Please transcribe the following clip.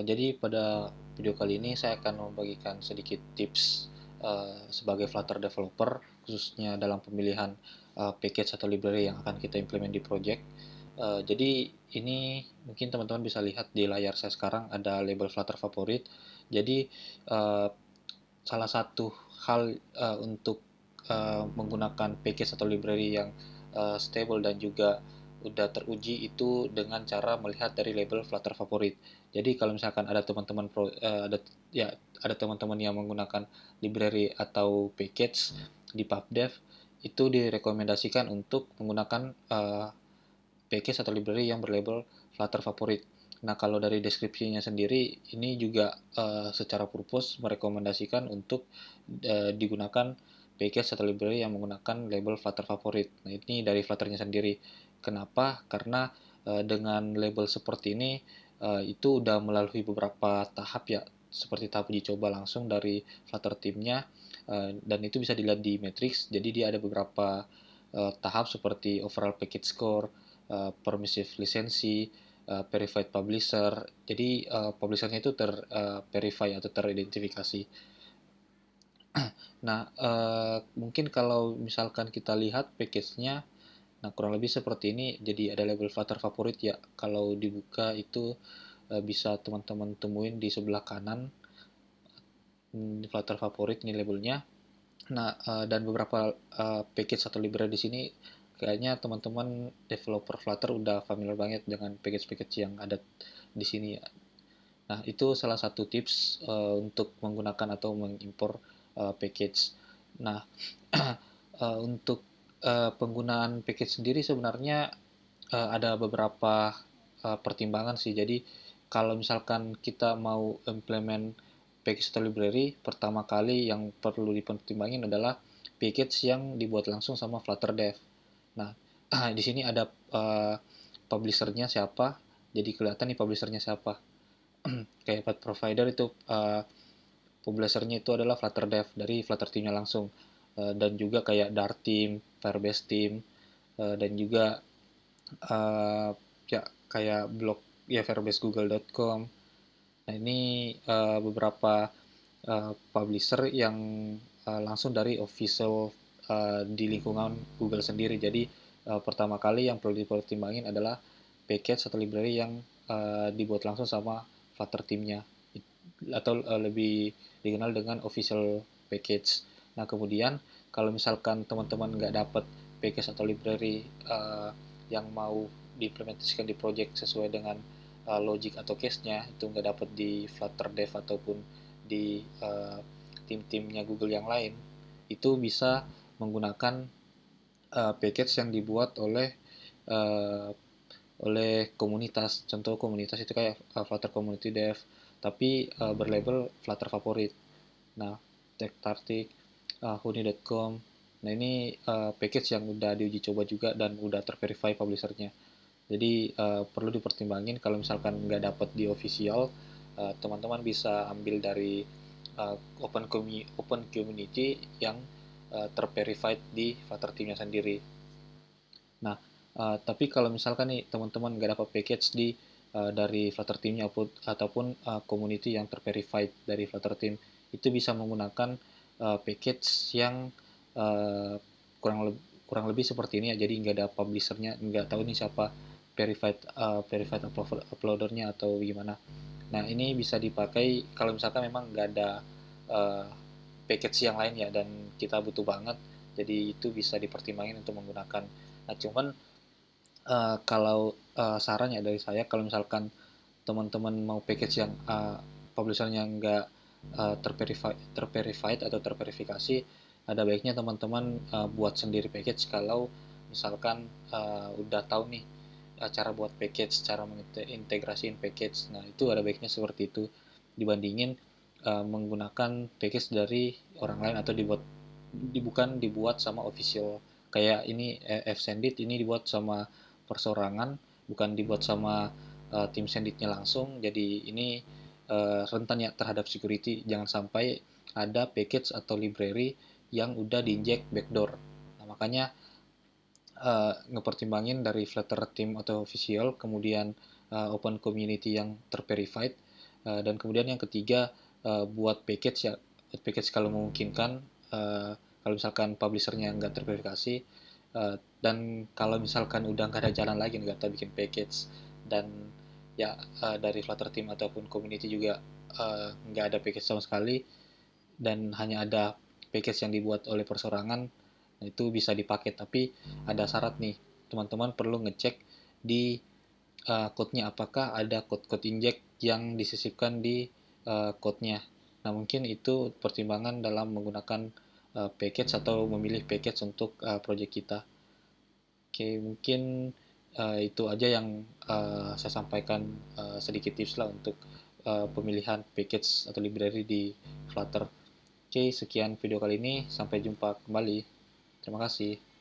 Jadi pada video kali ini saya akan membagikan sedikit tips sebagai Flutter developer, khususnya dalam pemilihan package atau library yang akan kita implement di project. Jadi ini mungkin teman-teman bisa lihat di layar saya sekarang ada label Flutter favorit. Jadi uh, salah satu hal untuk menggunakan package atau library yang stable dan juga udah teruji itu dengan cara melihat dari label Flutter favorit. Jadi kalau misalkan ada teman-teman ada teman-teman yang menggunakan library atau package di PubDev, itu direkomendasikan untuk menggunakan package atau library yang berlabel Flutter favorit. Nah, kalau dari deskripsinya sendiri, ini juga secara purpose merekomendasikan untuk digunakan package atau library yang menggunakan label Flutter favorit. Nah, ini dari Flutternya sendiri. Kenapa? Karena dengan label seperti ini, itu udah melalui beberapa tahap ya, seperti tahap uji coba langsung dari Flutter teamnya, dan itu bisa dilihat di matrix. Jadi dia ada beberapa tahap seperti overall package score, permissive lisensi, verified publisher. Jadi publishernya itu verify atau teridentifikasi. Nah, mungkin kalau misalkan kita lihat package-nya, nah kurang lebih seperti ini. Jadi ada label Flutter favorit ya. Kalau dibuka itu bisa teman-teman temuin di sebelah kanan, Flutter favorit ini labelnya. Nah, dan beberapa package atau library di sini kayaknya teman-teman developer Flutter udah familiar banget dengan package-package yang ada di sini ya. Nah, itu salah satu tips untuk menggunakan atau mengimpor package. Nah, untuk penggunaan package sendiri sebenarnya ada beberapa pertimbangan sih. Jadi, kalau misalkan kita mau implement package atau library, pertama kali yang perlu dipertimbangin adalah package yang dibuat langsung sama Flutter Dev. Nah, di sini ada publishernya siapa, jadi kelihatan nih publishernya siapa. Kayak path provider itu publishernya itu adalah Flutter Dev dari Flutter teamnya langsung. Dan juga kayak Dart team, Firebase team, dan juga uh, ya kayak blog ya Firebase Google.com. Nah, ini beberapa publisher yang langsung dari official di lingkungan Google sendiri. Jadi pertama kali yang perlu dipertimbangin adalah package atau library yang dibuat langsung sama Flutter teamnya, atau lebih dikenal dengan official package. Nah, kemudian kalau misalkan teman-teman nggak dapat package atau library yang mau diimplementasikan di project sesuai dengan logic atau case-nya, itu nggak dapat di Flutter Dev ataupun di tim-timnya Google yang lain, itu bisa menggunakan package yang dibuat uh, oleh komunitas. Contoh komunitas itu kayak Flutter Community Dev, tapi berlabel Flutter favorit. Nah, TechTartic, Huni.com. Nah, ini package yang udah diuji coba juga dan udah terverify publishernya. Jadi perlu dipertimbangin kalau misalkan nggak dapat di official, teman-teman bisa ambil dari open community yang terverified di Flutter teamnya sendiri. Nah, tapi kalau misalkan nih teman-teman nggak dapat package dari Flutter teamnya ataupun community yang terverified dari Flutter team, itu bisa menggunakan package yang uh, kurang lebih seperti ini ya. Jadi nggak ada publishernya, nggak tahu nih siapa verified uploadernya atau gimana. Nah, ini bisa dipakai kalau misalkan memang nggak ada uh, package yang lain ya, dan kita butuh banget. Jadi itu bisa dipertimbangkan untuk menggunakan. Nah, cuman kalau saran ya dari saya, kalau misalkan teman-teman mau package yang publishernya nggak terverified atau terverifikasi, ada baiknya teman-teman buat sendiri package. Kalau misalkan udah tahu nih cara buat package, cara mengintegrasiin package, nah itu ada baiknya seperti itu dibandingin menggunakan package dari orang lain atau bukan dibuat sama official. Kayak ini Fsendit ini dibuat sama persorangan, bukan dibuat sama tim Senditnya langsung. Jadi ini rentan ya terhadap security. Jangan sampai ada package atau library yang udah diinjek backdoor. Nah, makanya ngepertimbangin dari Flutter team atau official, kemudian open community yang terverified, Dan kemudian yang ketiga, buat package ya, package kalau memungkinkan, kalau misalkan publishernya nggak terverifikasi, dan kalau misalkan udah nggak ada jalan lagi nggak kita bikin package, dan ya dari Flutter team ataupun community juga nggak ada package sama sekali, dan hanya ada package yang dibuat oleh perseorangan, nah itu bisa dipakai. Tapi ada syarat nih, teman-teman perlu ngecek di code-nya apakah ada code-code inject yang disisipkan di code-nya. Nah, mungkin itu pertimbangan dalam menggunakan package atau memilih package untuk project kita. Oke, mungkin itu aja yang saya sampaikan, sedikit tips lah untuk pemilihan package atau library di Flutter. Oke, sekian video kali ini. Sampai jumpa kembali. Terima kasih.